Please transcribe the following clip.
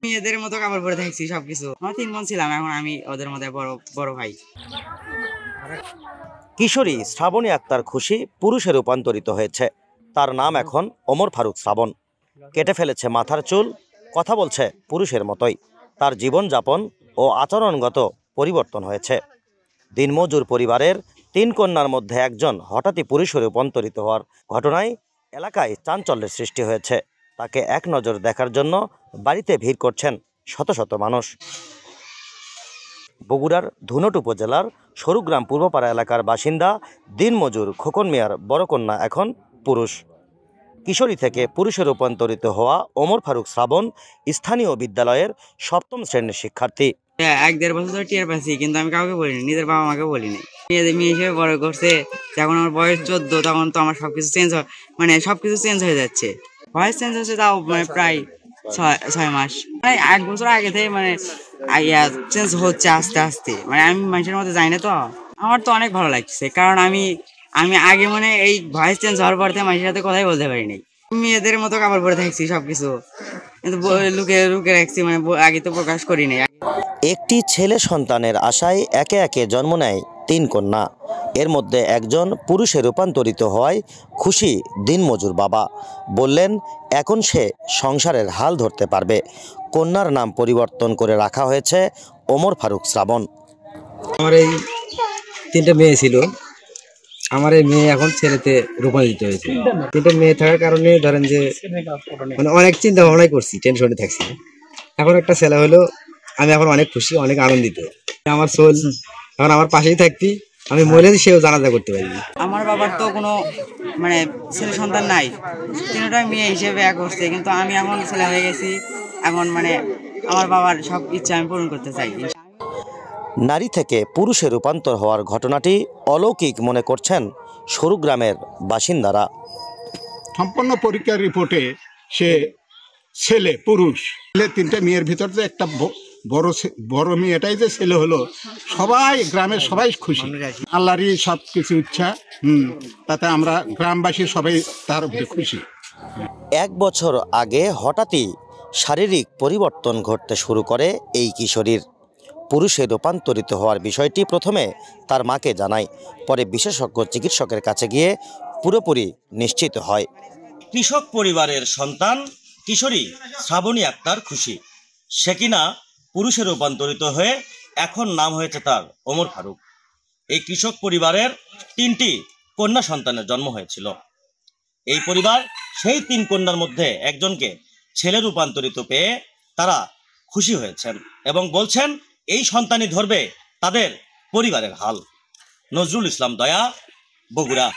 মেয়েদের মতো কাপড় পরে থাকছি সবকিছু। আমার 3 বোন ছিলাম, এখন আমি ওদের মধ্যে বড় ভাই। কিশোরী শ্রাবণী আক্তার খুশি পুরুষে রূপান্তরিত হয়েছে। তার নাম এখন ওমর ফারুক শ্রাবণ। কেটে ফেলেছে মাথার চুল, কথা বলছে পুরুষের মতোই। তার জীবনযাপন ও আচরণগত পরিবর্তন হয়েছে। দিনমজুর পরিবারের 3 কন্যার মধ্যে একজন হঠাৎই পুরুষে রূপান্তরিত হওয়ার ঘটনায় এলাকায় চাঞ্চল্যের সৃষ্টি হয়েছে। তাকে এক নজর দেখার জন্য বাড়িতে ভিড় করছেন শত শত মানুষ। বগুড়ার ধুনট উপজেলার সরুগ্রাম পূর্বপাড়া এলাকার বাসিন্দা দিনমজুর খোকন মিয়ার বড় কন্যা এখন পুরুষ। কিশোরী থেকে পুরুষে রূপান্তরিত হওয়া ওমর ফারুক শ্রাবণ স্থানীয় বিদ্যালয়ের 7ম শ্রেণীর শিক্ষার্থী। 1-1.5 বছর ধরে টিয়ার পাচ্ছি, কিন্তু আমি কাউকে বলিনি, নিজের বাবা মাকে বলিনি। মেয়ে হিসেবে বড় করছে। যখন আমার বয়স 14, তখন তো আমার সবকিছু সবকিছু চেঞ্জ হয়ে যাচ্ছে। বয়স চেঞ্জ হচ্ছে তাও প্রায় 6 মাস, 1 বছর আগে থেকে চেঞ্জ হচ্ছে আস্তে আস্তে। আমি মানুষের মধ্যে যাই না, তো আমার তো অনেক ভালো লাগছে। কারণ আমি আগে এই ভয়েস চেঞ্জ হওয়ার পর থেকে মানুষের সাথে কথাই বলতে পারিনি। মেয়েদের মতো কাপড় পরে থাকছি সবকিছু, কিন্তু লুকে রাখছি, আগে তো প্রকাশ করি নাই। একটি ছেলে সন্তানের আশায় একে একে জন্ম নেয় 3 কন্যা। এর মধ্যে একজন পুরুষে রূপান্তরিত হওয়ায় খুশি দিনমজুর বাবা। বললেন, এখন সে সংসারের হাল ধরতে পারবে। কন্যার নাম পরিবর্তন করে রাখা হয়েছে ওমর ফারুক শ্রাবণ। আমার এই 3টে মেয়ে ছিল, আমার এই মেয়ে এখন ছেলেতে রূপান্তরিত হয়েছে। 3টে মেয়ে থাকার কারণে ধরেন যে অনেক চিন্তা ভাবনাই করছি, টেনশনে থাকছি। এখন একটা ছেলে হলো, আমি এখন অনেক খুশি, অনেক আনন্দিত। আমার সোল এখন আমার পাশেই থাকতি, আমি মরে সেও জানাজা করতে পারি। আমার বাবার তো কোনো ছেলে সন্তান নাই, 3টাই মেয়ে হিসেবে করছে, কিন্তু আমি এখন ছেলে হয়ে গেছি। এখন আমার বাবার সব ইচ্ছা আমি পূরণ করতে চাই। নারী থেকে পুরুষে রূপান্তর হওয়ার ঘটনাটি অলৌকিক মনে করছেন সরুগ্রামের বাসিন্দারা। সম্পূর্ণ পরীক্ষার রিপোর্টে সে ছেলে পুরুষ। 3টে মেয়ের ভিতর যে একটা বড় মেয়েটাই যে ছেলে হলো, সবাই গ্রামের সবাই খুশি। আল্লাহরই সব কিছু ইচ্ছা, তাতে আমরা গ্রামবাসী সবাই তার উপরে খুশি। 1 বছর আগে হঠাৎই শারীরিক পরিবর্তন ঘটতে শুরু করে এই কিশোরীর। পুরুষে রূপান্তরিত হওয়ার বিষয়টি প্রথমে তার মাকে জানায়, পরে বিশেষজ্ঞ চিকিৎসকের কাছে গিয়ে পুরোপুরি নিশ্চিত হয়। কৃষক পরিবারের সন্তান কিশোরী শ্রাবণী আক্তার খুশি। সে কিনা পুরুষে রূপান্তরিত হয়ে এখন নাম হয়েছে তার ওমর ফারুক। এই কৃষক পরিবারের 3টি কন্যা সন্তানের জন্ম হয়েছিল। এই পরিবার সেই 3 কন্যার মধ্যে একজনকে ছেলে রূপান্তরিত পেয়ে তারা খুশি হয়েছেন এবং বলছেন এই সন্তানই ধরবে তাদের পরিবারের হাল। নজরুল ইসলাম দয়া, বগুড়া।